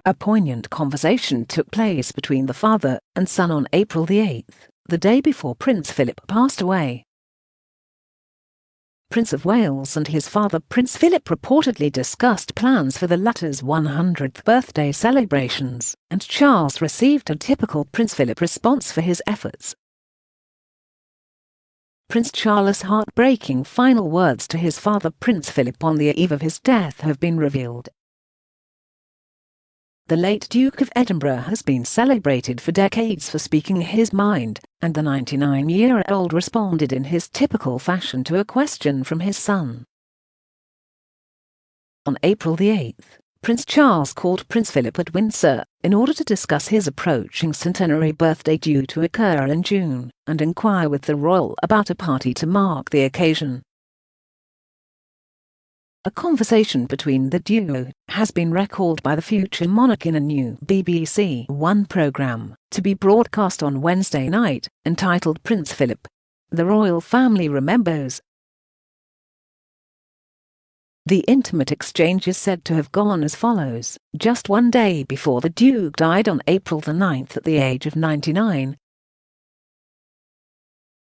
A poignant conversation took place between the father and son on April the 8th, the day before Prince Philip passed away. Prince of Wales and his father Prince Philip reportedly discussed plans for the latter's 100th birthday celebrations, and Charles received a typical Prince Philip response for his efforts. Prince Charles' heartbreaking final words to his father Prince Philip on the eve of his death have been revealed. The late Duke of Edinburgh has been celebrated for decades for speaking his mind, and the 99-year-old responded in his typical fashion to a question from his son. On April the 8th, Prince Charles called Prince Philip at Windsor in order to discuss his approaching centenary birthday due to occur in June, and inquire with the royal about a party to mark the occasion. A conversation between the duo has been recalled by the future monarch in a new BBC One programme, to be broadcast on Wednesday night, entitled Prince Philip: The Royal Family Remembers. The intimate exchange is said to have gone as follows: just one day before the Duke died on April the 9th at the age of 99,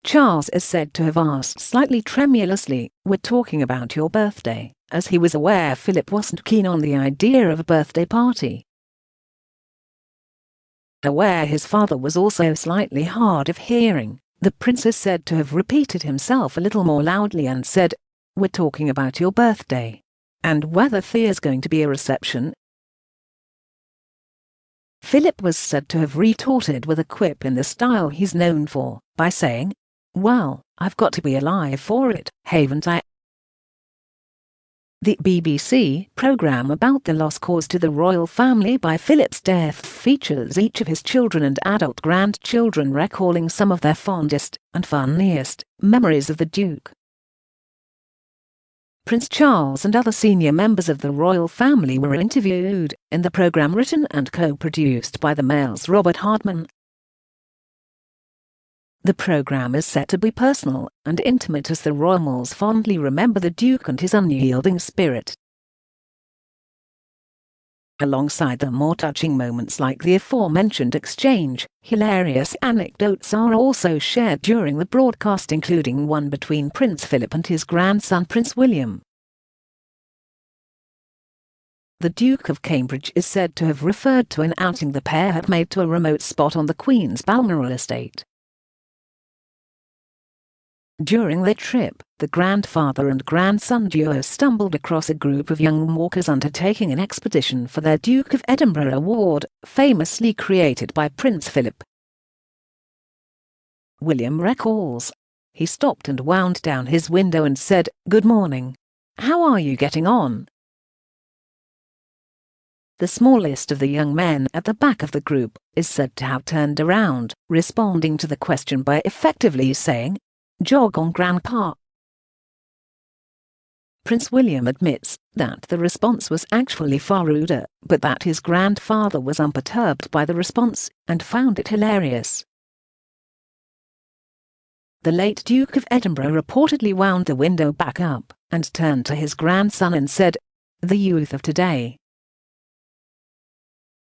Charles is said to have asked slightly tremulously, "We're talking about your birthday," as he was aware Philip wasn't keen on the idea of a birthday party. Aware his father was also slightly hard of hearing, the prince is said to have repeated himself a little more loudly and said, "We're talking about your birthday. And whether there's going to be a reception." Philip was said to have retorted with a quip in the style he's known for, by saying, "Well, I've got to be alive for it, haven't I?" The BBC programme about the loss caused to the royal family by Philip's death features each of his children and adult grandchildren recalling some of their fondest and funniest memories of the Duke. Prince Charles and other senior members of the royal family were interviewed in the programme, written and co-produced by the Mail's Robert Hardman. The programme is set to be personal and intimate as the royals fondly remember the Duke and his unyielding spirit. Alongside the more touching moments like the aforementioned exchange, hilarious anecdotes are also shared during the broadcast, including one between Prince Philip and his grandson Prince William. The Duke of Cambridge is said to have referred to an outing the pair had made to a remote spot on the Queen's Balmoral estate. During their trip, the grandfather and grandson duo stumbled across a group of young walkers undertaking an expedition for their Duke of Edinburgh award, famously created by Prince Philip. William recalls, "He stopped and wound down his window and said, 'Good morning. How are you getting on?' The smallest of the young men at the back of the group is said to have turned around, responding to the question by effectively saying, 'Jog on, Grandpa.'" Prince William admits that the response was actually far ruder, but that his grandfather was unperturbed by the response and found it hilarious. The late Duke of Edinburgh reportedly wound the window back up and turned to his grandson and said, "The youth of today